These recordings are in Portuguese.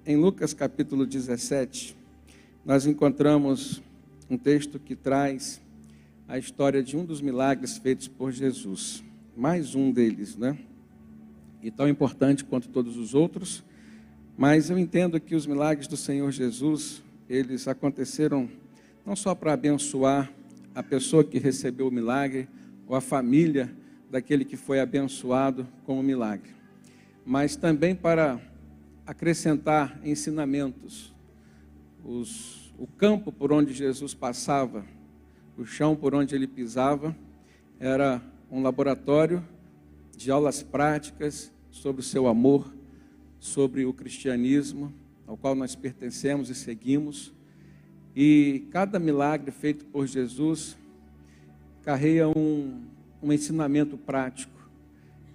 em Lucas capítulo 17, nós encontramos um texto que traz a história de um dos milagres feitos por Jesus. Mais um deles, né? E tão importante quanto todos os outros, mas eu entendo que os milagres do Senhor Jesus, eles aconteceram não só para abençoar a pessoa que recebeu o milagre, ou a família daquele que foi abençoado com o milagre, mas também para acrescentar ensinamentos. O campo por onde Jesus passava, o chão por onde ele pisava, era um laboratório de aulas práticas sobre o seu amor, sobre o cristianismo, ao qual nós pertencemos e seguimos. E cada milagre feito por Jesus carrega um ensinamento prático.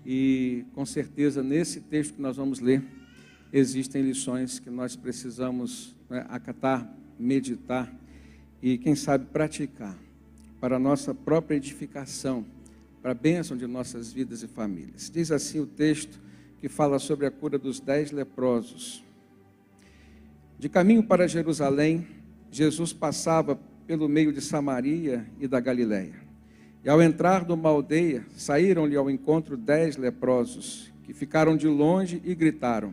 E com certeza nesse texto que nós vamos ler, existem lições que nós precisamos acatar, meditar e quem sabe praticar para a nossa própria edificação, para a bênção de nossas vidas e famílias. Diz assim o texto que fala sobre a cura dos 10 leprosos. De caminho para Jerusalém, Jesus passava pelo meio de Samaria e da Galileia. E ao entrar numa aldeia, saíram-lhe ao encontro 10 leprosos, que ficaram de longe e gritaram: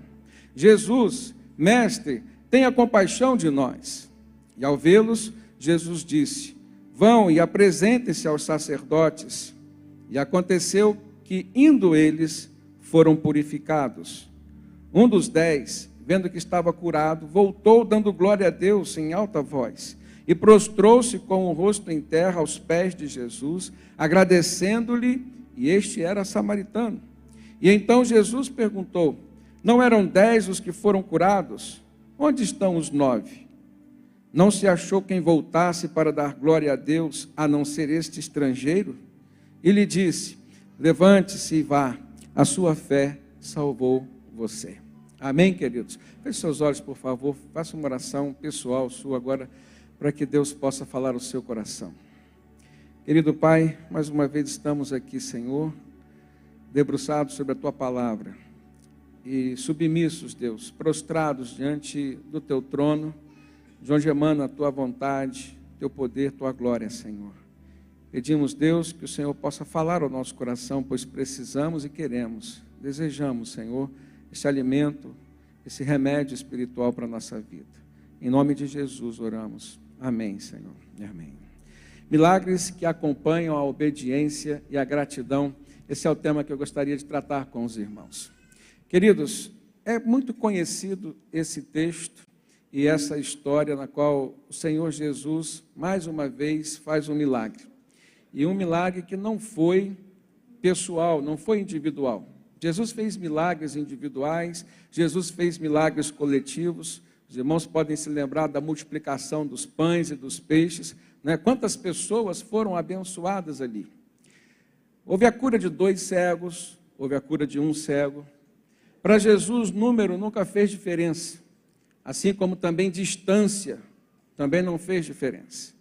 Jesus, mestre, tenha compaixão de nós. E ao vê-los, Jesus disse: vão e apresentem-se aos sacerdotes. E aconteceu que, indo eles, foram purificados. Um dos 10, vendo que estava curado, voltou dando glória a Deus em alta voz, e prostrou-se com o rosto em terra aos pés de Jesus, agradecendo-lhe, e este era samaritano. E então Jesus perguntou: não eram 10 os que foram curados? Onde estão os 9? Não se achou quem voltasse para dar glória a Deus, a não ser este estrangeiro? E lhe disse: levante-se e vá, a sua fé salvou você. Amém, queridos? Feche seus olhos, por favor, faça uma oração pessoal sua agora, para que Deus possa falar ao seu coração. Querido Pai, mais uma vez estamos aqui, Senhor, debruçados sobre a Tua palavra, e submissos, Deus, prostrados diante do Teu trono, de onde emana a Tua vontade, Teu poder, Tua glória, Senhor. Pedimos, Deus, que o Senhor possa falar ao nosso coração, pois precisamos e queremos, desejamos, Senhor, esse alimento, esse remédio espiritual para a nossa vida. Em nome de Jesus oramos. Amém, Senhor. Amém. Milagres que acompanham a obediência e a gratidão. Esse é o tema que eu gostaria de tratar com os irmãos. Queridos, é muito conhecido esse texto e essa história na qual o Senhor Jesus, mais uma vez, faz um milagre. E um milagre que não foi pessoal, não foi individual. Jesus fez milagres individuais, Jesus fez milagres coletivos. Os irmãos podem se lembrar da multiplicação dos pães e dos peixes, né? Quantas pessoas foram abençoadas ali. Houve a cura de 2 cegos, houve a cura de 1 cego. Para Jesus, número nunca fez diferença, assim como também distância também não fez diferença.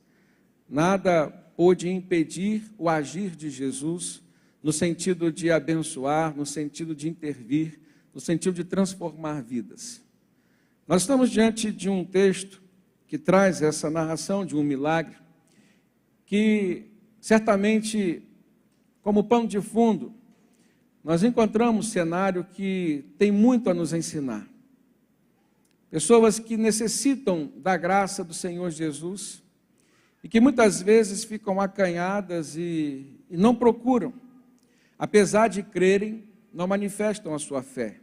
Nada pôde impedir o agir de Jesus no sentido de abençoar, no sentido de intervir, no sentido de transformar vidas. Nós estamos diante de um texto que traz essa narração de um milagre, que certamente, como pano de fundo, nós encontramos um cenário que tem muito a nos ensinar. Pessoas que necessitam da graça do Senhor Jesus e que muitas vezes ficam acanhadas e não procuram. Apesar de crerem, não manifestam a sua fé.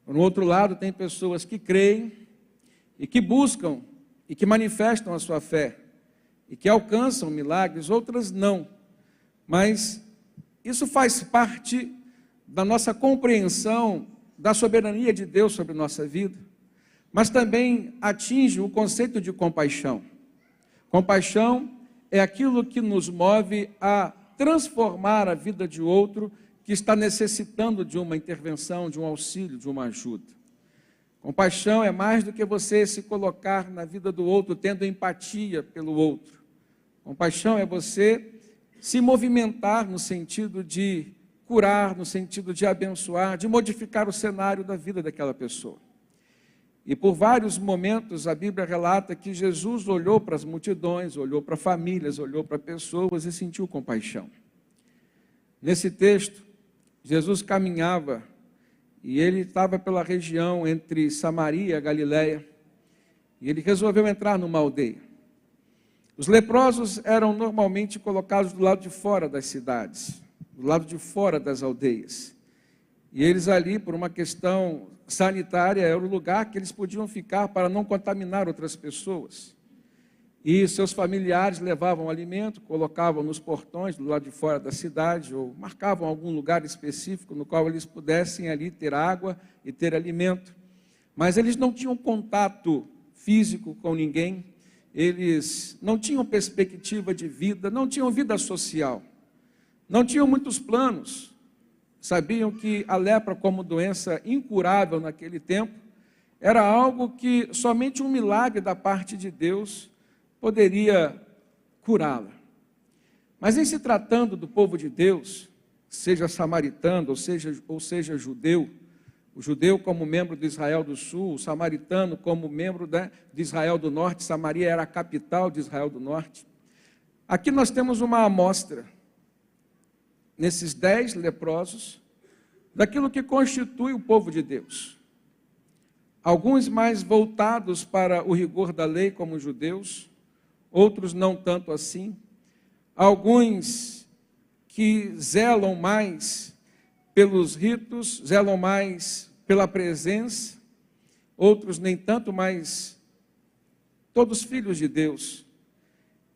No outro lado, tem pessoas que creem e que buscam e que manifestam a sua fé e que alcançam milagres, outras não. Mas isso faz parte da nossa compreensão da soberania de Deus sobre nossa vida, mas também atinge o conceito de compaixão. Compaixão é aquilo que nos move a transformar a vida de outro que está necessitando de uma intervenção, de um auxílio, de uma ajuda. Compaixão é mais do que você se colocar na vida do outro, tendo empatia pelo outro. Compaixão é você se movimentar no sentido de curar, no sentido de abençoar, de modificar o cenário da vida daquela pessoa. E por vários momentos a Bíblia relata que Jesus olhou para as multidões, olhou para famílias, olhou para pessoas e sentiu compaixão. Nesse texto, Jesus caminhava e ele estava pela região entre Samaria e a Galileia, e ele resolveu entrar numa aldeia. Os leprosos eram normalmente colocados do lado de fora das cidades, do lado de fora das aldeias. E eles ali, por uma questão sanitária, era o lugar que eles podiam ficar para não contaminar outras pessoas. E seus familiares levavam alimento, colocavam nos portões do lado de fora da cidade, ou marcavam algum lugar específico no qual eles pudessem ali ter água e ter alimento. Mas eles não tinham contato físico com ninguém, eles não tinham perspectiva de vida, não tinham vida social, não tinham muitos planos. Sabiam que a lepra, como doença incurável naquele tempo, era algo que somente um milagre da parte de Deus poderia curá-la. Mas em se tratando do povo de Deus, seja samaritano ou seja judeu, o judeu como membro de Israel do Sul, o samaritano como membro de Israel do Norte, Samaria era a capital de Israel do Norte. Aqui nós temos uma amostra, nesses 10 leprosos, daquilo que constitui o povo de Deus. Alguns mais voltados para o rigor da lei, como os judeus, outros não tanto assim. Alguns que zelam mais pelos ritos, zelam mais pela presença, outros nem tanto, mas todos filhos de Deus.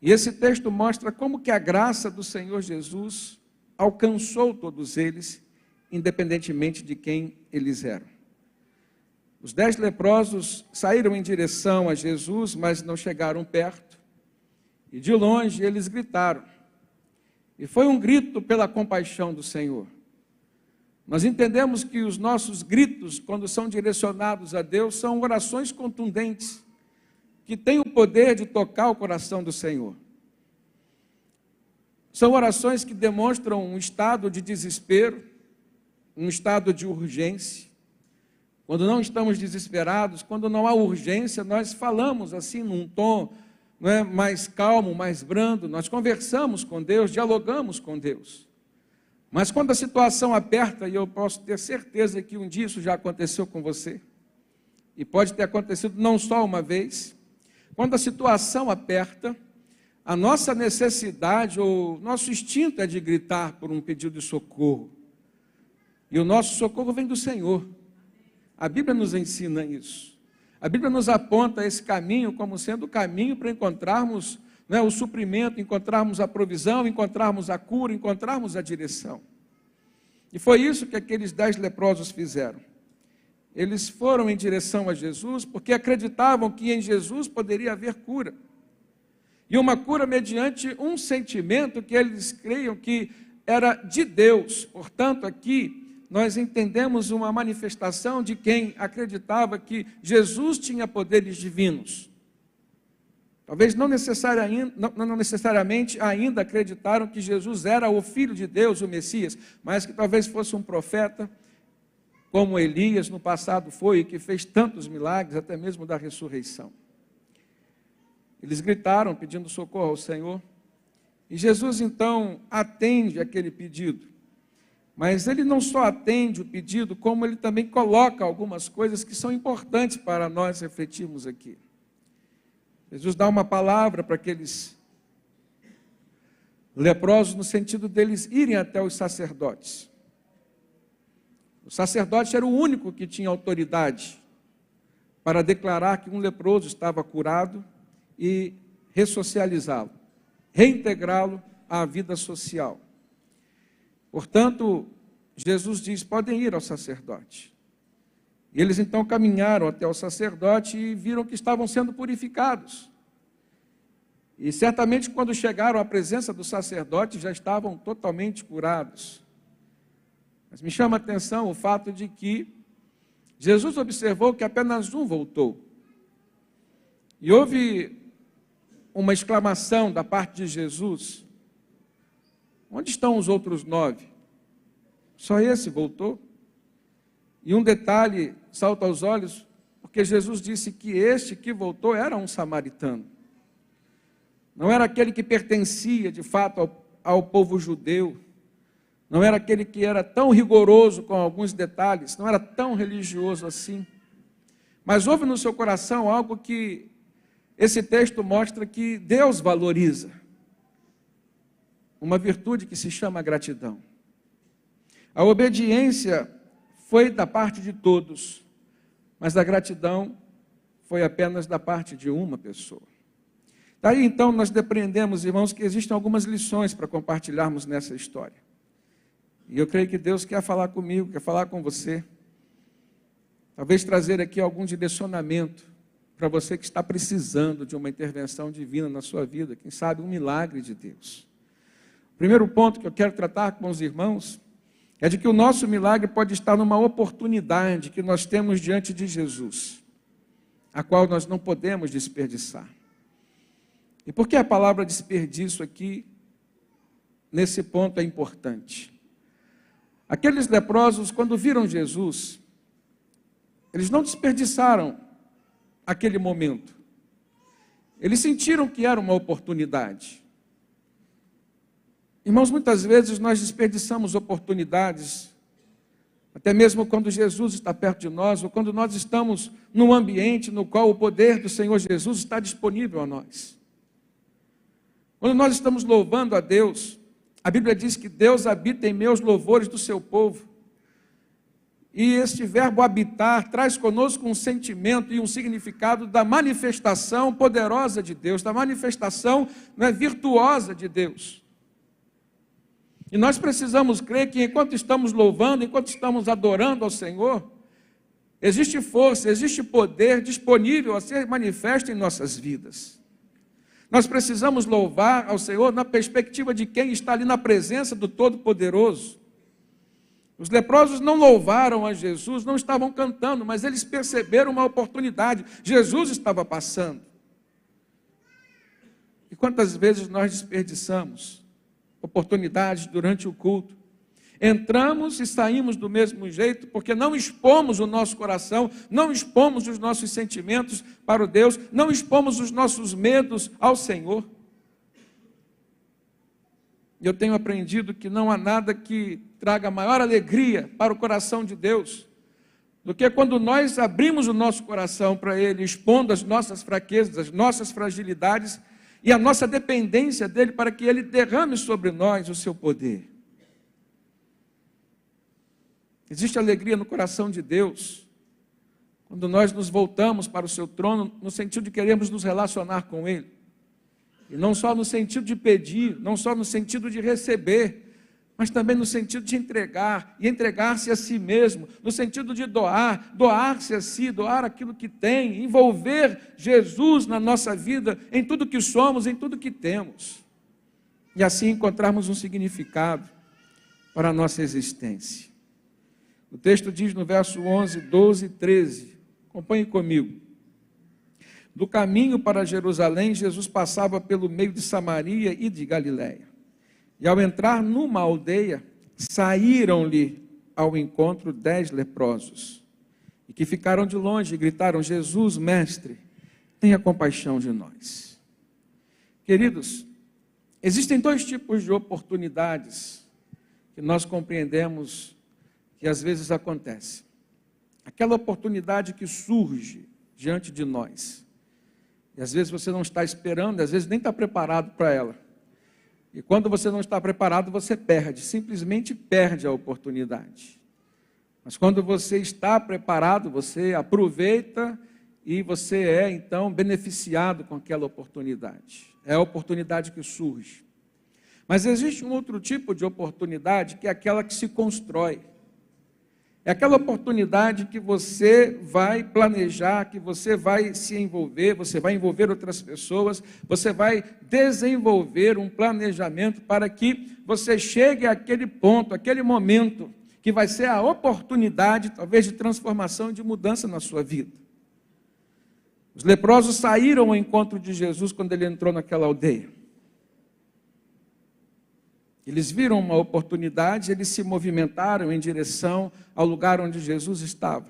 E esse texto mostra como que a graça do Senhor Jesus alcançou todos eles, independentemente de quem eles eram. Os 10 leprosos saíram em direção a Jesus, mas não chegaram perto. E de longe eles gritaram. E foi um grito pela compaixão do Senhor. Nós entendemos que os nossos gritos, quando são direcionados a Deus, são orações contundentes, que têm o poder de tocar o coração do Senhor. São orações que demonstram um estado de desespero, um estado de urgência. Quando não estamos desesperados, quando não há urgência, nós falamos assim num tom, não é, mais calmo, mais brando, nós conversamos com Deus, dialogamos com Deus. Mas quando a situação aperta, e eu posso ter certeza que um dia isso já aconteceu com você, e pode ter acontecido não só uma vez, quando a situação aperta, a nossa necessidade ou nosso instinto é de gritar por um pedido de socorro. E o nosso socorro vem do Senhor. A Bíblia nos ensina isso. A Bíblia nos aponta esse caminho como sendo o caminho para encontrarmos, né, o suprimento, encontrarmos a provisão, encontrarmos a cura, encontrarmos a direção. E foi isso que aqueles 10 leprosos fizeram. Eles foram em direção a Jesus porque acreditavam que em Jesus poderia haver cura. E uma cura mediante um sentimento que eles creiam que era de Deus. Portanto, aqui nós entendemos uma manifestação de quem acreditava que Jesus tinha poderes divinos. Talvez não necessariamente ainda acreditaram que Jesus era o Filho de Deus, o Messias, mas que talvez fosse um profeta, como Elias no passado foi, e que fez tantos milagres, até mesmo da ressurreição. Eles gritaram pedindo socorro ao Senhor, e Jesus então atende aquele pedido. Mas ele não só atende o pedido, como ele também coloca algumas coisas que são importantes para nós refletirmos aqui. Jesus dá uma palavra para aqueles leprosos no sentido deles irem até os sacerdotes. O sacerdote era o único que tinha autoridade para declarar que um leproso estava curado e ressocializá-lo, reintegrá-lo à vida social. Portanto, Jesus diz, podem ir ao sacerdote. E eles então caminharam até o sacerdote e viram que estavam sendo purificados. E certamente quando chegaram à presença do sacerdote já estavam totalmente curados. Mas me chama a atenção o fato de que Jesus observou que apenas um voltou. E houve uma exclamação da parte de Jesus, onde estão os outros 9? Só esse voltou? E um detalhe salta aos olhos, por porque Jesus disse que este que voltou era um samaritano. Não era aquele que pertencia, de fato, ao povo judeu. Não era aquele que era tão rigoroso com alguns detalhes, não era tão religioso assim. Mas houve no seu coração algo que esse texto mostra que Deus valoriza. Uma virtude que se chama gratidão. A obediência foi da parte de todos, mas a gratidão foi apenas da parte de uma pessoa. Daí então nós depreendemos, irmãos, que existem algumas lições para compartilharmos nessa história. E eu creio que Deus quer falar comigo, quer falar com você. Talvez trazer aqui algum direcionamento para você que está precisando de uma intervenção divina na sua vida, quem sabe um milagre de Deus. O primeiro ponto que eu quero tratar com os irmãos é de que o nosso milagre pode estar numa oportunidade que nós temos diante de Jesus, a qual nós não podemos desperdiçar. E por que a palavra desperdício aqui, nesse ponto, é importante? Aqueles leprosos, quando viram Jesus, eles não desperdiçaram aquele momento. Eles sentiram que era uma oportunidade. Irmãos, muitas vezes nós desperdiçamos oportunidades, até mesmo quando Jesus está perto de nós, ou quando nós estamos num ambiente no qual o poder do Senhor Jesus está disponível a nós. Quando nós estamos louvando a Deus, a Bíblia diz que Deus habita em meio aos louvores do seu povo. E este verbo habitar traz conosco um sentimento e um significado da manifestação poderosa de Deus, da manifestação virtuosa de Deus. E nós precisamos crer que enquanto estamos louvando, enquanto estamos adorando ao Senhor, existe força, existe poder disponível a ser manifesto em nossas vidas. Nós precisamos louvar ao Senhor na perspectiva de quem está ali na presença do Todo-Poderoso. Os leprosos não louvaram a Jesus, não estavam cantando, mas eles perceberam uma oportunidade. Jesus estava passando. E quantas vezes nós desperdiçamos oportunidades durante o culto? Entramos e saímos do mesmo jeito, porque não expomos o nosso coração, não expomos os nossos sentimentos para o Deus, não expomos os nossos medos ao Senhor. Eu tenho aprendido que não há nada que traga maior alegria para o coração de Deus do que quando nós abrimos o nosso coração para Ele, expondo as nossas fraquezas, as nossas fragilidades e a nossa dependência dEle para que Ele derrame sobre nós o seu poder. Existe alegria no coração de Deus quando nós nos voltamos para o seu trono no sentido de queremos nos relacionar com Ele. E não só no sentido de pedir, não só no sentido de receber, mas também no sentido de entregar, e entregar-se a si mesmo, no sentido de doar, doar-se a si, doar aquilo que tem, envolver Jesus na nossa vida, em tudo que somos, em tudo que temos. E assim encontrarmos um significado para a nossa existência. O texto diz no verso 11, 12 e 13, acompanhe comigo. Do caminho para Jerusalém, Jesus passava pelo meio de Samaria e de Galiléia. E ao entrar numa aldeia, saíram-lhe ao encontro 10 leprosos, e que ficaram de longe e gritaram: Jesus, mestre, tenha compaixão de nós. Queridos, existem 2 tipos de oportunidades que nós compreendemos que às vezes acontece. Aquela oportunidade que surge diante de nós. E às vezes você não está esperando, às vezes nem está preparado para ela. E quando você não está preparado, você perde, simplesmente perde a oportunidade. Mas quando você está preparado, você aproveita e você é então beneficiado com aquela oportunidade. É a oportunidade que surge. Mas existe um outro tipo de oportunidade que é aquela que se constrói. É aquela oportunidade que você vai planejar, que você vai se envolver, você vai envolver outras pessoas, você vai desenvolver um planejamento para que você chegue àquele ponto, àquele momento, que vai ser a oportunidade, talvez, de transformação e de mudança na sua vida. Os leprosos saíram ao encontro de Jesus quando ele entrou naquela aldeia. Eles viram uma oportunidade, eles se movimentaram em direção ao lugar onde Jesus estava.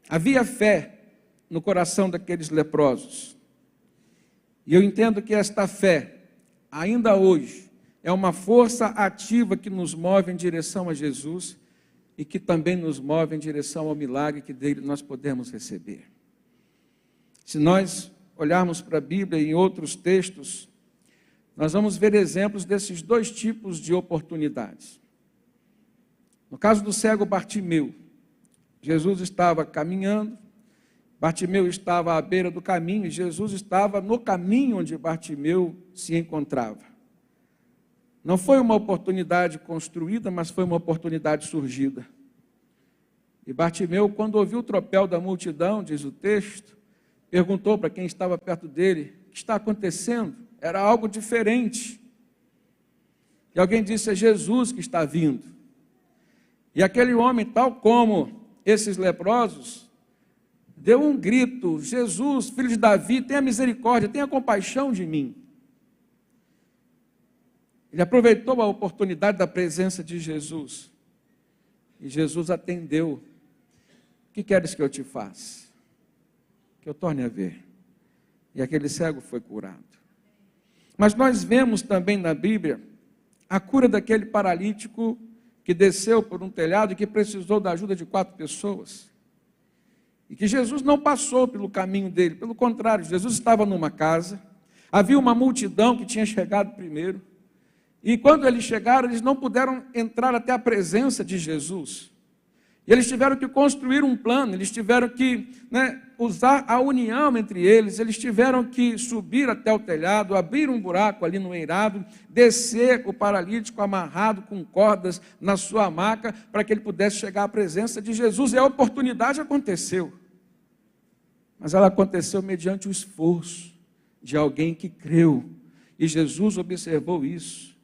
Havia fé no coração daqueles leprosos. E eu entendo que esta fé, ainda hoje, é uma força ativa que nos move em direção a Jesus e que também nos move em direção ao milagre que dele nós podemos receber. Se nós olharmos para a Bíblia e em outros textos, nós vamos ver exemplos desses dois tipos de oportunidades. No caso do cego Bartimeu, Jesus estava caminhando, Bartimeu estava à beira do caminho e Jesus estava no caminho onde Bartimeu se encontrava. Não foi uma oportunidade construída, mas foi uma oportunidade surgida. E Bartimeu, quando ouviu o tropel da multidão, diz o texto, perguntou para quem estava perto dele: o que está acontecendo? Era algo diferente. E alguém disse: é Jesus que está vindo. E aquele homem, tal como esses leprosos, deu um grito: Jesus, filho de Davi, tenha misericórdia, tenha compaixão de mim. Ele aproveitou a oportunidade da presença de Jesus. E Jesus atendeu. O que queres que eu te faça? Que eu torne a ver. E aquele cego foi curado. Mas nós vemos também na Bíblia a cura daquele paralítico que desceu por um telhado e que precisou da ajuda de 4 pessoas. E que Jesus não passou pelo caminho dele, pelo contrário, Jesus estava numa casa, havia uma multidão que tinha chegado primeiro, e quando eles chegaram, eles não puderam entrar até a presença de Jesus. E eles tiveram que construir um plano, eles tiveram que usar a união entre eles, eles tiveram que subir até o telhado, abrir um buraco ali no eirado, descer o paralítico amarrado com cordas na sua maca, para que ele pudesse chegar à presença de Jesus. E a oportunidade aconteceu. Mas ela aconteceu mediante o esforço de alguém que creu. E Jesus observou isso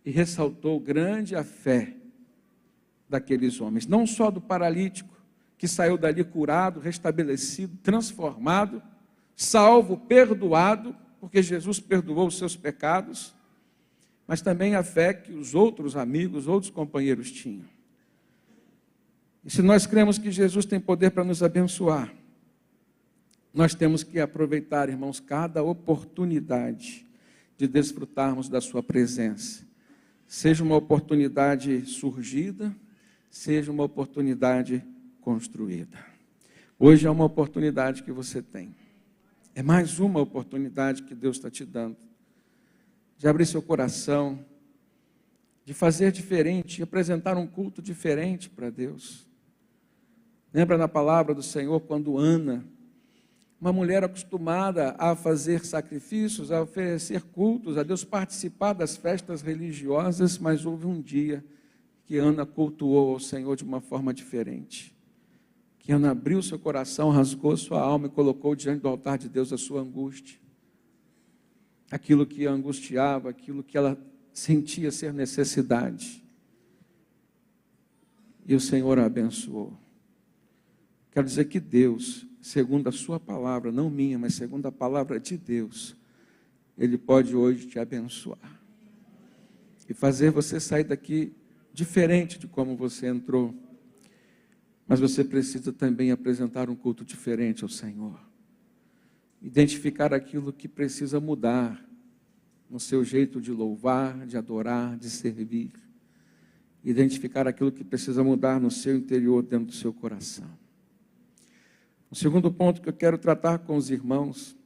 e ressaltou grande a fé daqueles homens, não só do paralítico, que saiu dali curado, restabelecido, transformado, salvo, perdoado, porque Jesus perdoou os seus pecados, mas também a fé que os outros amigos, outros companheiros tinham. E se nós cremos que Jesus tem poder para nos abençoar, nós temos que aproveitar, irmãos, cada oportunidade de desfrutarmos da sua presença. Seja uma oportunidade surgida, seja uma oportunidade construída. Hoje é uma oportunidade que você tem. É mais uma oportunidade que Deus está te dando. De abrir seu coração, de fazer diferente, de apresentar um culto diferente para Deus. Lembra na palavra do Senhor quando Ana, uma mulher acostumada a fazer sacrifícios, a oferecer cultos, a Deus, participar das festas religiosas, mas houve um dia que Ana cultuou ao Senhor de uma forma diferente. Que Ana abriu seu coração, rasgou sua alma e colocou diante do altar de Deus a sua angústia. Aquilo que a angustiava, aquilo que ela sentia ser necessidade. E o Senhor a abençoou. Quero dizer que Deus, segundo a sua palavra, não minha, mas segundo a palavra de Deus, Ele pode hoje te abençoar e fazer você sair daqui diferente de como você entrou. Mas você precisa também apresentar um culto diferente ao Senhor, identificar aquilo que precisa mudar no seu jeito de louvar, de adorar, de servir, identificar aquilo que precisa mudar no seu interior, dentro do seu coração. O segundo ponto que eu quero tratar com os irmãos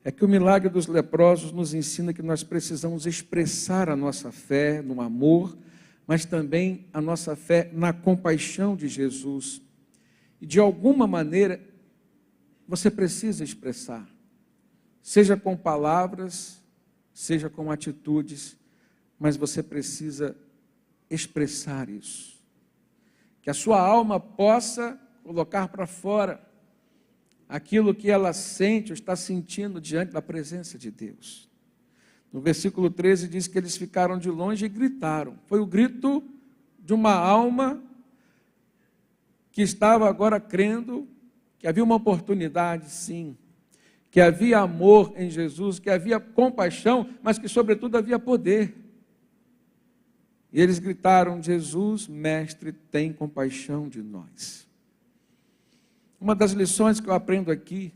é que o milagre dos leprosos nos ensina que nós precisamos expressar a nossa fé no amor, mas também a nossa fé na compaixão de Jesus. E de alguma maneira, você precisa expressar, seja com palavras, seja com atitudes, mas você precisa expressar isso. Que a sua alma possa colocar para fora aquilo que ela sente ou está sentindo diante da presença de Deus. No versículo 13 diz que eles ficaram de longe e gritaram. Foi o grito de uma alma que estava agora crendo que havia uma oportunidade, sim, que havia amor em Jesus, que havia compaixão, mas que sobretudo havia poder. E eles gritaram: Jesus, mestre, tem compaixão de nós. Uma das lições que eu aprendo aqui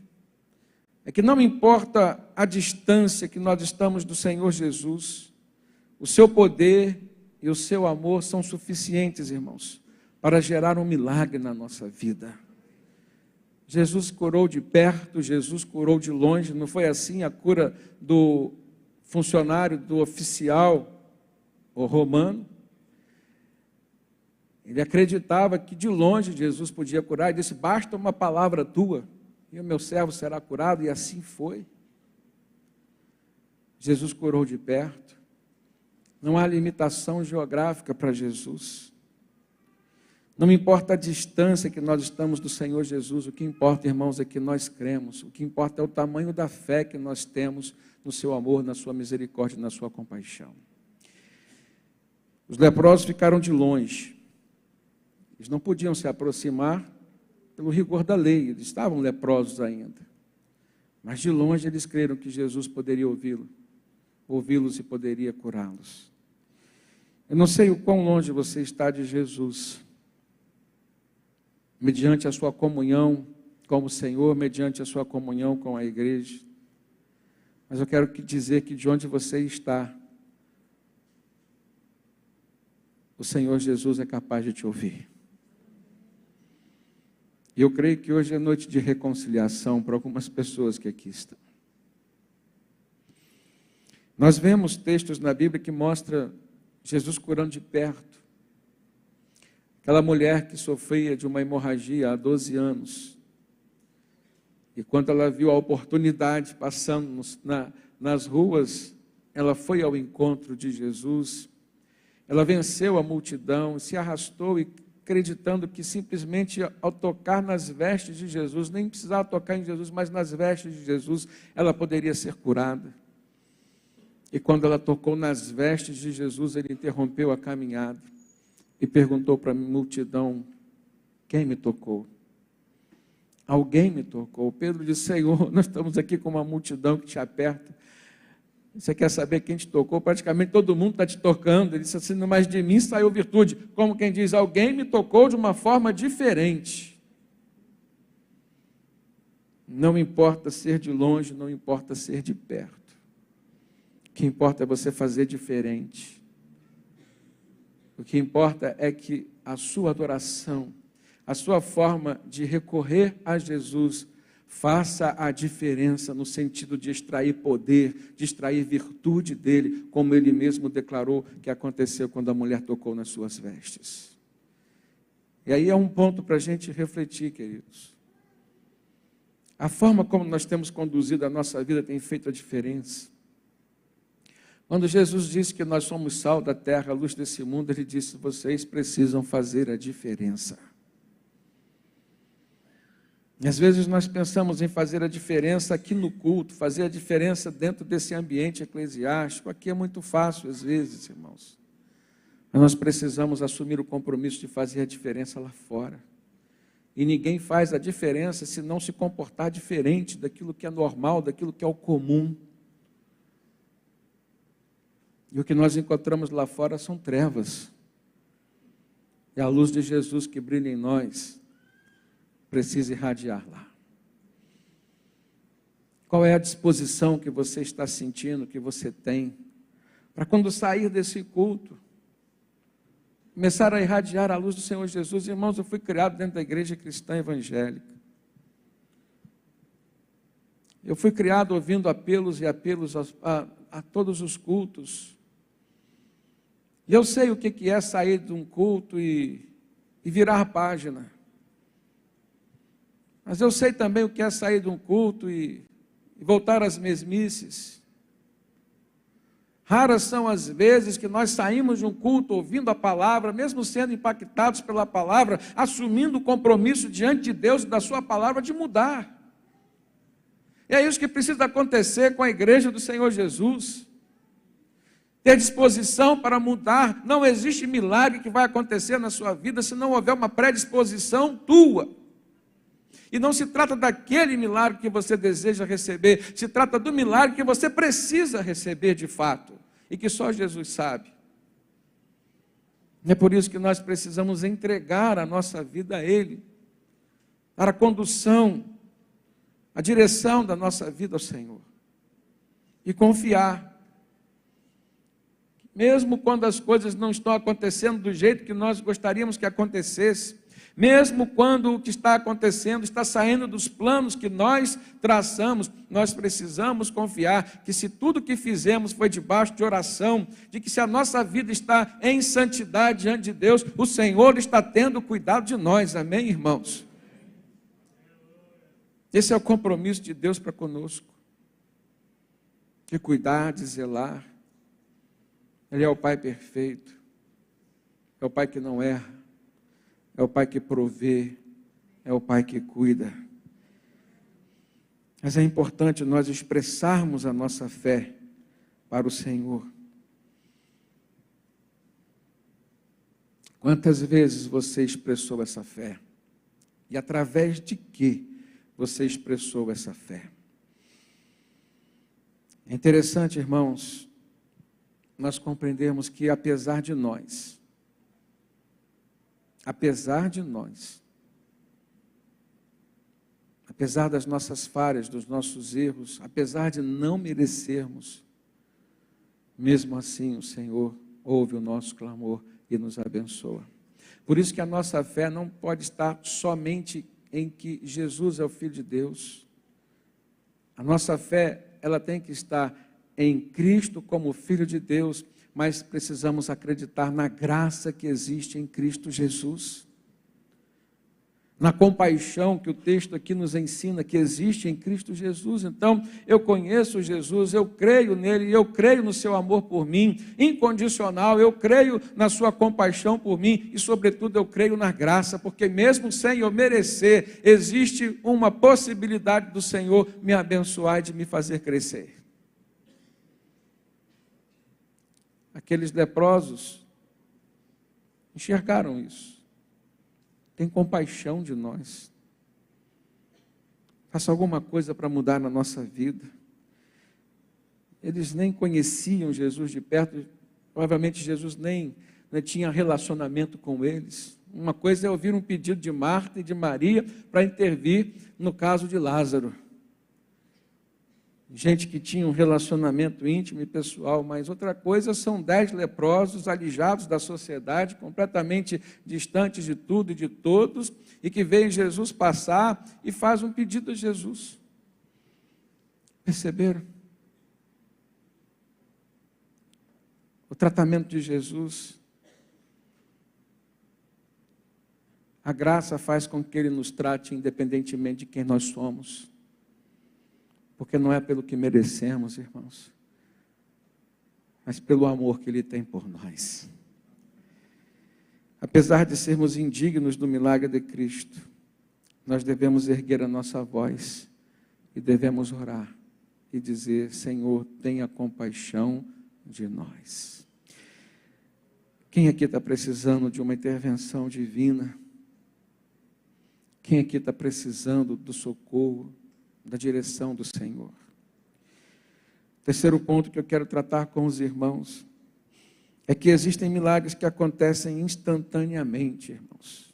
é que não importa a distância que nós estamos do Senhor Jesus, o seu poder e o seu amor são suficientes, irmãos, para gerar um milagre na nossa vida. Jesus curou de perto, Jesus curou de longe. Não foi assim a cura do funcionário, do oficial romano? Ele acreditava que de longe Jesus podia curar, e disse: basta uma palavra tua, e o meu servo será curado, e assim foi. Jesus curou de perto. Não há limitação geográfica para Jesus. Não importa a distância que nós estamos do Senhor Jesus, o que importa, irmãos, é que nós cremos. O que importa é o tamanho da fé que nós temos no seu amor, na sua misericórdia, na sua compaixão. Os leprosos ficaram de longe. Eles não podiam se aproximar pelo rigor da lei, eles estavam leprosos ainda. Mas de longe eles creram que Jesus poderia ouvi-los e poderia curá-los. Eu não sei o quão longe você está de Jesus, mediante a sua comunhão com o Senhor, mediante a sua comunhão com a igreja. Mas eu quero dizer que de onde você está, o Senhor Jesus é capaz de te ouvir. E eu creio que hoje é noite de reconciliação para algumas pessoas que aqui estão. Nós vemos textos na Bíblia que mostram Jesus curando de perto. Aquela mulher que sofria de uma hemorragia há 12 anos. E quando ela viu a oportunidade passando nas ruas, ela foi ao encontro de Jesus. Ela venceu a multidão, se arrastou e acreditando que simplesmente ao tocar nas vestes de Jesus, nem precisava tocar em Jesus, mas nas vestes de Jesus, ela poderia ser curada. E quando ela tocou nas vestes de Jesus, ele interrompeu a caminhada e perguntou para a multidão: quem me tocou? Alguém me tocou. Pedro disse: Senhor, nós estamos aqui com uma multidão que te aperta. Você quer saber quem te tocou? Praticamente todo mundo está te tocando. Ele disse assim: mas de mim saiu virtude. Como quem diz, alguém me tocou de uma forma diferente. Não importa ser de longe, não importa ser de perto. O que importa é você fazer diferente. O que importa é que a sua adoração, a sua forma de recorrer a Jesus, faça a diferença no sentido de extrair poder, de extrair virtude dele, como ele mesmo declarou que aconteceu quando a mulher tocou nas suas vestes. E aí é um ponto para a gente refletir, queridos. A forma como nós temos conduzido a nossa vida tem feito a diferença. Quando Jesus disse que nós somos sal da terra, a luz desse mundo, ele disse: vocês precisam fazer a diferença. E às vezes nós pensamos em fazer a diferença aqui no culto, fazer a diferença dentro desse ambiente eclesiástico. Aqui é muito fácil às vezes, irmãos. Mas nós precisamos assumir o compromisso de fazer a diferença lá fora. E ninguém faz a diferença se não se comportar diferente daquilo que é normal, daquilo que é o comum. E o que nós encontramos lá fora são trevas. E a luz de Jesus que brilha em nós precisa irradiar lá. Qual é a disposição que você está sentindo, que você tem, para quando sair desse culto, começar a irradiar a luz do Senhor Jesus? Irmãos, eu fui criado dentro da igreja cristã evangélica. Eu fui criado ouvindo apelos e apelos a todos os cultos. E eu sei o que é sair de um culto e virar página. Mas eu sei também o que é sair de um culto e voltar às mesmices. Raras são as vezes que nós saímos de um culto ouvindo a palavra, mesmo sendo impactados pela palavra, assumindo o compromisso diante de Deus e da sua palavra de mudar. E é isso que precisa acontecer com a igreja do Senhor Jesus. Ter disposição para mudar. Não existe milagre que vai acontecer na sua vida se não houver uma predisposição tua. E não se trata daquele milagre que você deseja receber, se trata do milagre que você precisa receber de fato, e que só Jesus sabe. É por isso que nós precisamos entregar a nossa vida a Ele, dar a condução, a direção da nossa vida ao Senhor. E confiar. Mesmo quando as coisas não estão acontecendo do jeito que nós gostaríamos que acontecesse, mesmo quando o que está acontecendo está saindo dos planos que nós traçamos, nós precisamos confiar que se tudo que fizemos foi debaixo de oração, de que se a nossa vida está em santidade diante de Deus, o Senhor está tendo cuidado de nós, amém, irmãos? Esse é o compromisso de Deus para conosco, de cuidar, de zelar. Ele é o Pai perfeito, é o Pai que não erra, é o Pai que provê, é o Pai que cuida. Mas é importante nós expressarmos a nossa fé para o Senhor. Quantas vezes você expressou essa fé? E através de que você expressou essa fé? É interessante, irmãos, nós compreendermos que apesar de nós, apesar das nossas falhas, dos nossos erros, apesar de não merecermos, mesmo assim o Senhor ouve o nosso clamor e nos abençoa. Por isso que a nossa fé não pode estar somente em que Jesus é o Filho de Deus. A nossa fé, ela tem que estar em Cristo como Filho de Deus, mas precisamos acreditar na graça que existe em Cristo Jesus, na compaixão que o texto aqui nos ensina que existe em Cristo Jesus. Então, eu conheço Jesus, eu creio nele, eu creio no seu amor por mim, incondicional, eu creio na sua compaixão por mim e, sobretudo, eu creio na graça, porque mesmo sem eu merecer, existe uma possibilidade do Senhor me abençoar e de me fazer crescer. Aqueles leprosos enxergaram isso. Tem compaixão de nós. Faça alguma coisa para mudar na nossa vida. Eles nem conheciam Jesus de perto, provavelmente Jesus nem tinha relacionamento com eles. Uma coisa é ouvir um pedido de Marta e de Maria para intervir no caso de Lázaro. Gente que tinha um relacionamento íntimo e pessoal, mas outra coisa são 10 leprosos alijados da sociedade, completamente distantes de tudo e de todos, e que veem Jesus passar e faz um pedido a Jesus. Perceberam? O tratamento de Jesus, a graça faz com que Ele nos trate independentemente de quem nós somos. Porque não é pelo que merecemos, irmãos, mas pelo amor que Ele tem por nós. Apesar de sermos indignos do milagre de Cristo, nós devemos erguer a nossa voz e devemos orar e dizer: Senhor, tenha compaixão de nós. Quem aqui está precisando de uma intervenção divina? Quem aqui está precisando do socorro, da direção do Senhor? Terceiro ponto que eu quero tratar com os irmãos é que existem milagres que acontecem instantaneamente, irmãos.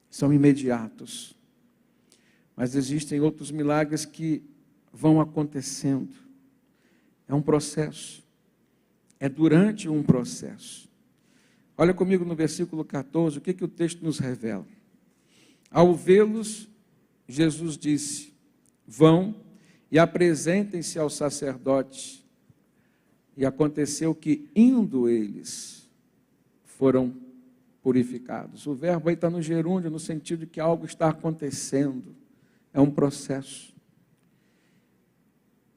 São imediatos. Mas existem outros milagres que vão acontecendo. É um processo. É durante um processo. Olha comigo no versículo 14, o que o texto nos revela. Ao vê-los, Jesus disse: vão e apresentem-se ao sacerdote. E aconteceu que, indo eles, foram purificados. O verbo aí está no gerúndio, no sentido de que algo está acontecendo. É um processo.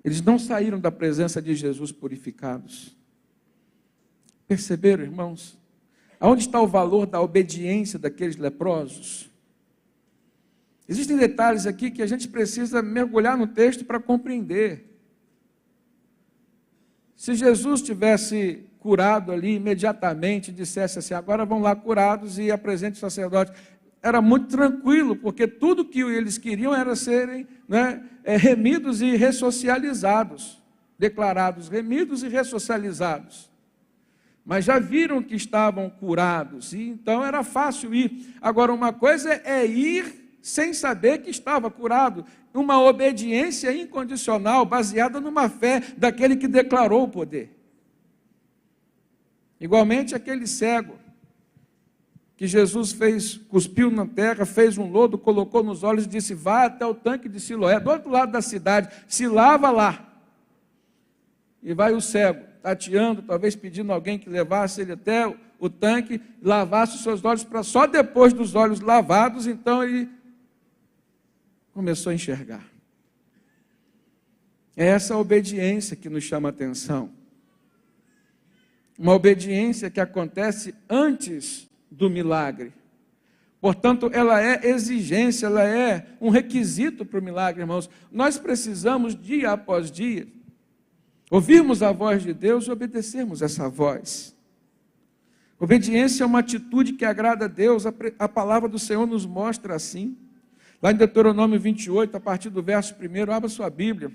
Eles não saíram da presença de Jesus purificados. Perceberam, irmãos? Aonde está o valor da obediência daqueles leprosos? Existem detalhes aqui que a gente precisa mergulhar no texto para compreender. Se Jesus tivesse curado ali imediatamente, dissesse assim: agora vão lá curados e apresente o sacerdote, era muito tranquilo, porque tudo que eles queriam era serem remidos e ressocializados, declarados remidos e ressocializados. Mas já viram que estavam curados, e então era fácil ir. Agora, uma coisa é ir sem saber que estava curado. Uma obediência incondicional, baseada numa fé daquele que declarou o poder. Igualmente aquele cego, que Jesus cuspiu na terra, fez um lodo, colocou nos olhos e disse: vá até o tanque de Siloé, do outro lado da cidade, se lava lá. E vai o cego, tateando, talvez pedindo a alguém que levasse ele até o tanque, lavasse os seus olhos, para só depois dos olhos lavados, então ele começou a enxergar. É essa obediência que nos chama a atenção. Uma obediência que acontece antes do milagre. Portanto, ela é exigência, ela é um requisito para o milagre, irmãos. Nós precisamos, dia após dia, ouvirmos a voz de Deus e obedecermos essa voz. Obediência é uma atitude que agrada a Deus, a palavra do Senhor nos mostra assim. Lá em Deuteronômio 28, a partir do verso 1, abra sua Bíblia.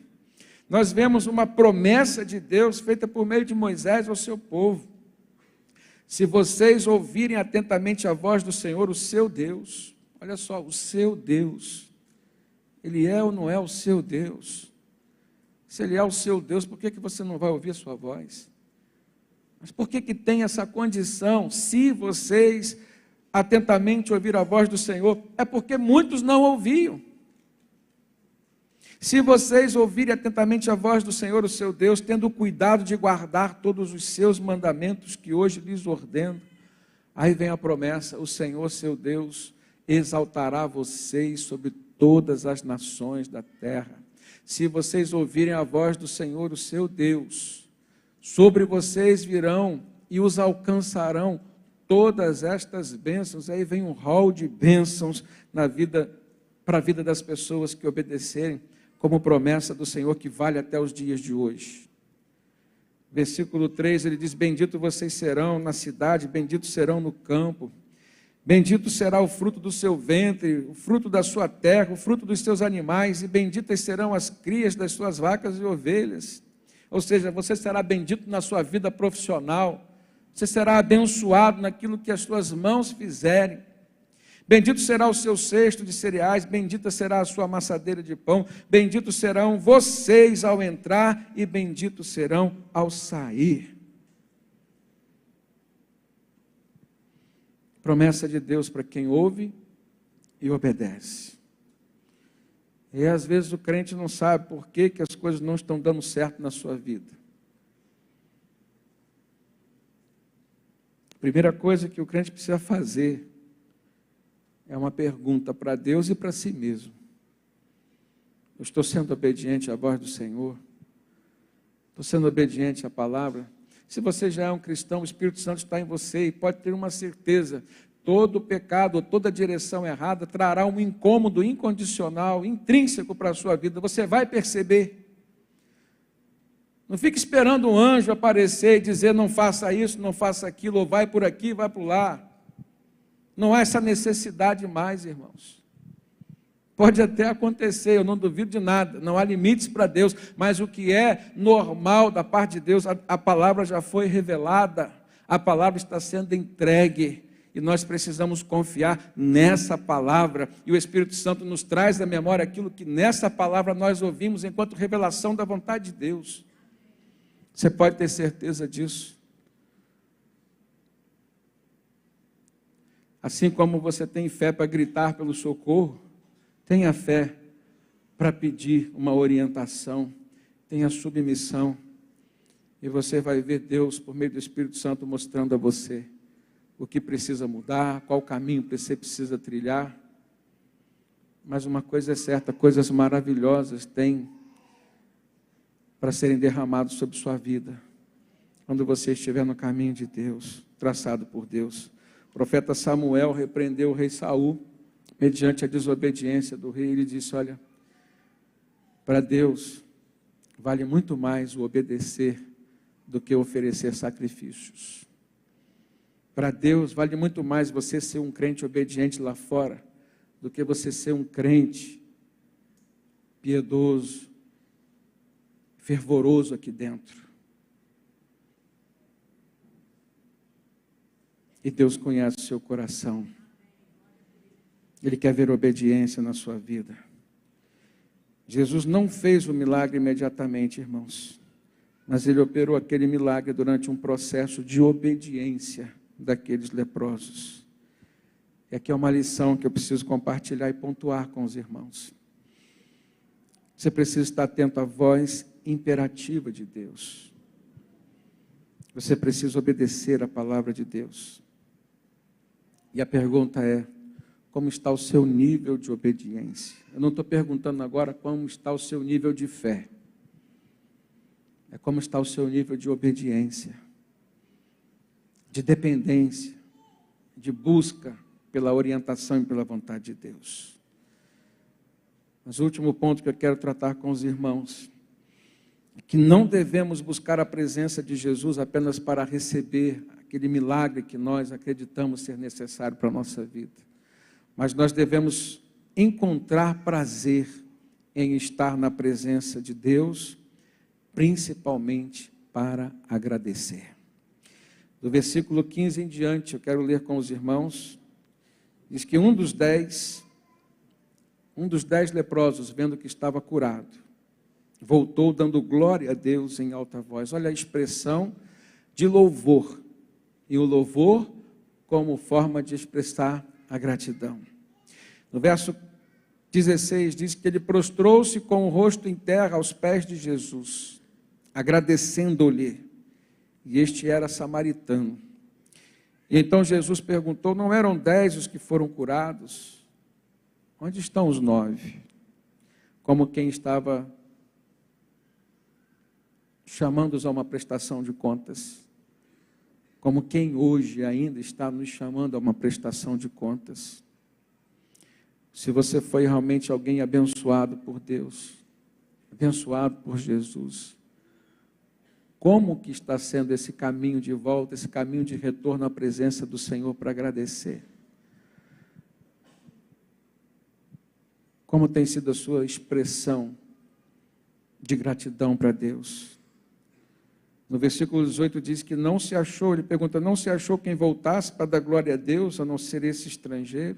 Nós vemos uma promessa de Deus feita por meio de Moisés ao seu povo. Se vocês ouvirem atentamente a voz do Senhor, o seu Deus, olha só, o seu Deus, Ele é ou não é o seu Deus? Se Ele é o seu Deus, por que você não vai ouvir a sua voz? Mas por que tem essa condição? Se vocês atentamente ouviram a voz do Senhor, é porque muitos não ouviam. Se vocês ouvirem atentamente a voz do Senhor, o seu Deus, tendo cuidado de guardar todos os seus mandamentos que hoje lhes ordeno, aí vem a promessa: o Senhor, seu Deus, exaltará vocês sobre todas as nações da terra. Se vocês ouvirem a voz do Senhor, o seu Deus, sobre vocês virão e os alcançarão todas estas bênçãos. Aí vem um rol de bênçãos para a vida das pessoas que obedecerem, como promessa do Senhor que vale até os dias de hoje. Versículo 3, ele diz: bendito vocês serão na cidade, benditos serão no campo, bendito será o fruto do seu ventre, o fruto da sua terra, o fruto dos seus animais, e benditas serão as crias das suas vacas e ovelhas. Ou seja, você será bendito na sua vida profissional, você será abençoado naquilo que as suas mãos fizerem. Bendito será o seu cesto de cereais, bendita será a sua amassadeira de pão, benditos serão vocês ao entrar e benditos serão ao sair. Promessa de Deus para quem ouve e obedece. E às vezes o crente não sabe por que as coisas não estão dando certo na sua vida. A primeira coisa que o crente precisa fazer é uma pergunta para Deus e para si mesmo. Eu estou sendo obediente à voz do Senhor? Estou sendo obediente à palavra? Se você já é um cristão, o Espírito Santo está em você e pode ter uma certeza: todo pecado, toda direção errada trará um incômodo incondicional, intrínseco para a sua vida. Você vai perceber. Não fique esperando um anjo aparecer e dizer: não faça isso, não faça aquilo, ou vai por aqui, vai por lá. Não há essa necessidade mais, irmãos. Pode até acontecer, eu não duvido de nada, não há limites para Deus, mas o que é normal da parte de Deus, a palavra já foi revelada, a palavra está sendo entregue, e nós precisamos confiar nessa palavra, e o Espírito Santo nos traz à memória aquilo que nessa palavra nós ouvimos enquanto revelação da vontade de Deus. Você pode ter certeza disso. Assim como você tem fé para gritar pelo socorro, tenha fé para pedir uma orientação, tenha submissão, e você vai ver Deus, por meio do Espírito Santo, mostrando a você o que precisa mudar, qual caminho você precisa trilhar. Mas uma coisa é certa: coisas maravilhosas têm para serem derramadas sobre sua vida, quando você estiver no caminho de Deus, traçado por Deus. O profeta Samuel repreendeu o rei Saul, mediante a desobediência do rei. Ele disse: olha, para Deus vale muito mais o obedecer do que oferecer sacrifícios. Para Deus vale muito mais você ser um crente obediente lá fora, do que você ser um crente piedoso, fervoroso aqui dentro. E Deus conhece o seu coração. Ele quer ver obediência na sua vida. Jesus não fez o milagre imediatamente, irmãos, mas ele operou aquele milagre durante um processo de obediência daqueles leprosos. E aqui é uma lição que eu preciso compartilhar e pontuar com os irmãos. Você precisa estar atento à voz imperativa de Deus. Você precisa obedecer a palavra de Deus. E a pergunta é, como está o seu nível de obediência? Eu não estou perguntando agora como está o seu nível de fé. É como está o seu nível de obediência, de dependência, de busca pela orientação e pela vontade de Deus. Mas o último ponto que eu quero tratar com os irmãos é que não devemos buscar a presença de Jesus apenas para receber aquele milagre que nós acreditamos ser necessário para a nossa vida. Mas nós devemos encontrar prazer em estar na presença de Deus, principalmente para agradecer. Do versículo 15 em diante, eu quero ler com os irmãos, diz que um dos 10 leprosos, vendo que estava curado, voltou dando glória a Deus em alta voz. Olha a expressão de louvor, e o louvor como forma de expressar a gratidão. No verso 16 diz que ele prostrou-se com o rosto em terra aos pés de Jesus, agradecendo-lhe, e este era samaritano. E então Jesus perguntou, não eram 10 os que foram curados? Onde estão os 9? Como quem estava chamando-os a uma prestação de contas. Como quem hoje ainda está nos chamando a uma prestação de contas. Se você foi realmente alguém abençoado por Deus, abençoado por Jesus, como que está sendo esse caminho de volta, esse caminho de retorno à presença do Senhor para agradecer? Como tem sido a sua expressão de gratidão para Deus? No versículo 18 diz que não se achou, ele pergunta, não se achou quem voltasse para dar glória a Deus, a não ser esse estrangeiro?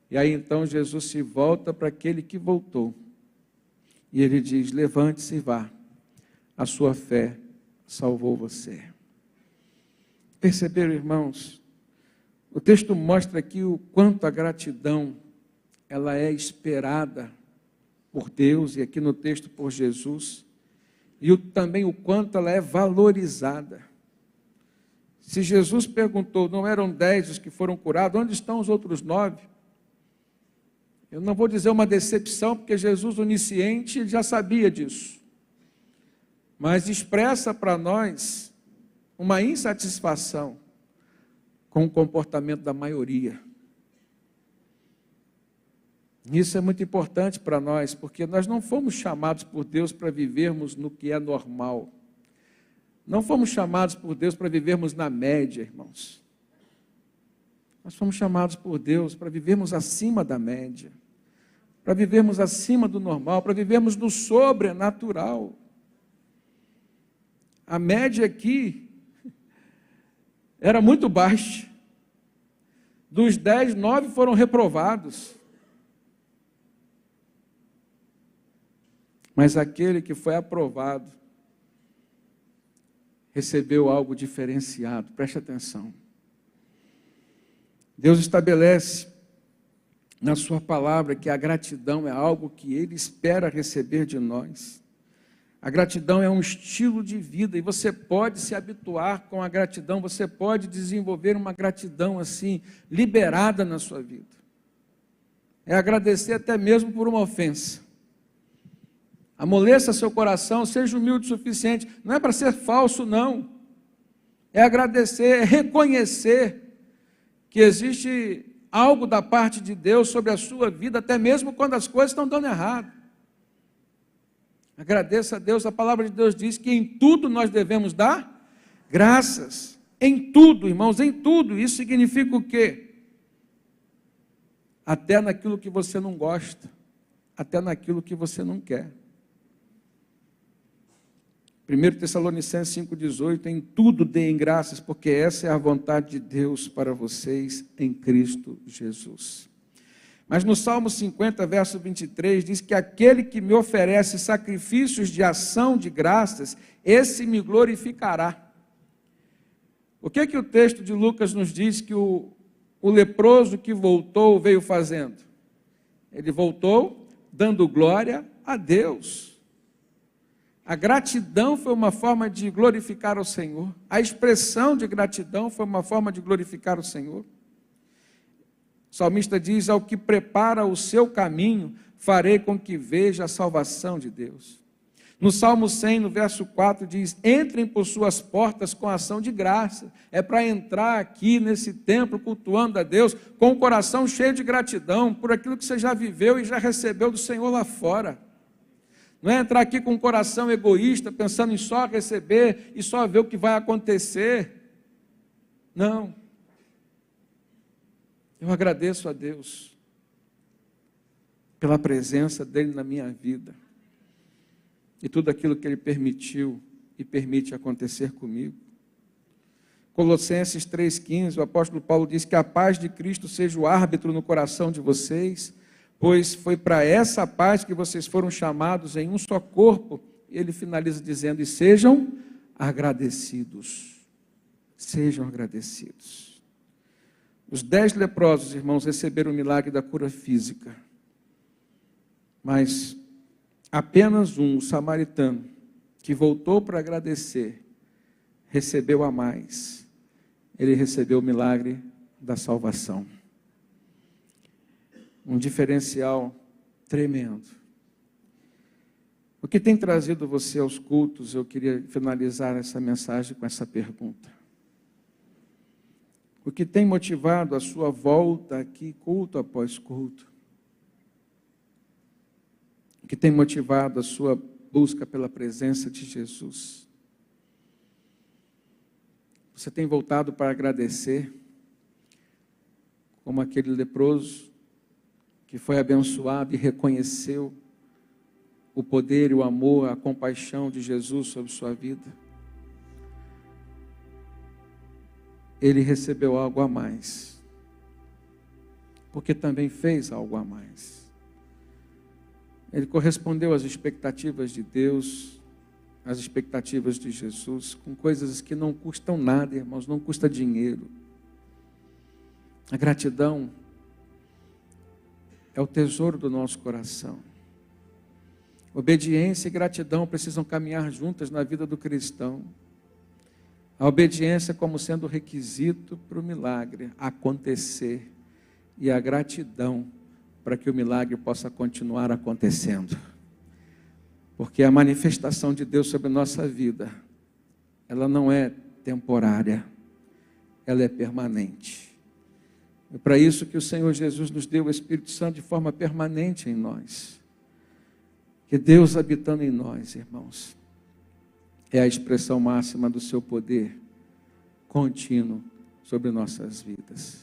E aí então Jesus se volta para aquele que voltou. E ele diz, levante-se e vá, a sua fé salvou você. Perceberam, irmãos? O texto mostra aqui o quanto a gratidão, ela é esperada por Deus, e aqui no texto por Jesus, e também o quanto ela é valorizada. Se Jesus perguntou, não eram 10 os que foram curados, onde estão os outros 9? Eu não vou dizer uma decepção, porque Jesus, onisciente, já sabia disso. Mas expressa para nós uma insatisfação com o comportamento da maioria. Isso é muito importante para nós, porque nós não fomos chamados por Deus para vivermos no que é normal. Não fomos chamados por Deus para vivermos na média, irmãos. Nós fomos chamados por Deus para vivermos acima da média, para vivermos acima do normal, para vivermos no sobrenatural. A média aqui era muito baixa. Dos 10, 9 foram reprovados. Mas aquele que foi aprovado recebeu algo diferenciado. Preste atenção. Deus estabelece na sua palavra que a gratidão é algo que Ele espera receber de nós. A gratidão é um estilo de vida e você pode se habituar com a gratidão, você pode desenvolver uma gratidão assim, liberada na sua vida. É agradecer até mesmo por uma ofensa. Amoleça seu coração, seja humilde o suficiente. Não é para ser falso, não. É agradecer, é reconhecer que existe algo da parte de Deus sobre a sua vida, até mesmo quando as coisas estão dando errado. Agradeça a Deus, a palavra de Deus diz que em tudo nós devemos dar graças. Em tudo, irmãos, em tudo. Isso significa o quê? Até naquilo que você não gosta, até naquilo que você não quer. 1 Tessalonicenses 5,18, em tudo deem graças, porque essa é a vontade de Deus para vocês em Cristo Jesus. Mas no Salmo 50, verso 23, diz que aquele que me oferece sacrifícios de ação de graças, esse me glorificará. O que o texto de Lucas nos diz que o leproso que voltou veio fazendo? Ele voltou dando glória a Deus. A gratidão foi uma forma de glorificar o Senhor. A expressão de gratidão foi uma forma de glorificar o Senhor. O salmista diz: ao que prepara o seu caminho, farei com que veja a salvação de Deus. No Salmo 100, no verso 4, diz: entrem por suas portas com ação de graça. É para entrar aqui nesse templo cultuando a Deus com o coração cheio de gratidão por aquilo que você já viveu e já recebeu do Senhor lá fora. Não é entrar aqui com um coração egoísta, pensando em só receber e só ver o que vai acontecer. Não. Eu agradeço a Deus pela presença dEle na minha vida e tudo aquilo que Ele permitiu e permite acontecer comigo. Colossenses 3,15, o apóstolo Paulo diz que a paz de Cristo seja o árbitro no coração de vocês, pois foi para essa paz que vocês foram chamados em um só corpo. E ele finaliza dizendo: e sejam agradecidos. Sejam agradecidos. Os 10 leprosos, irmãos, receberam o milagre da cura física. Mas apenas um, o samaritano, que voltou para agradecer, recebeu a mais. Ele recebeu o milagre da salvação. Um diferencial tremendo. O que tem trazido você aos cultos? Eu queria finalizar essa mensagem com essa pergunta. O que tem motivado a sua volta aqui, culto após culto? O que tem motivado a sua busca pela presença de Jesus? Você tem voltado para agradecer, como aquele leproso que foi abençoado e reconheceu o poder, o amor, a compaixão de Jesus sobre sua vida? Ele recebeu algo a mais, porque também fez algo a mais. Ele correspondeu às expectativas de Deus, às expectativas de Jesus, com coisas que não custam nada, irmãos, não custa dinheiro. A gratidão é o tesouro do nosso coração. Obediência e gratidão precisam caminhar juntas na vida do cristão. A obediência como sendo requisito para o milagre acontecer e a gratidão para que o milagre possa continuar acontecendo. Porque a manifestação de Deus sobre a nossa vida, ela não é temporária, ela é permanente. É para isso que o Senhor Jesus nos deu o Espírito Santo de forma permanente em nós. Que Deus habitando em nós, irmãos, é a expressão máxima do seu poder contínuo sobre nossas vidas.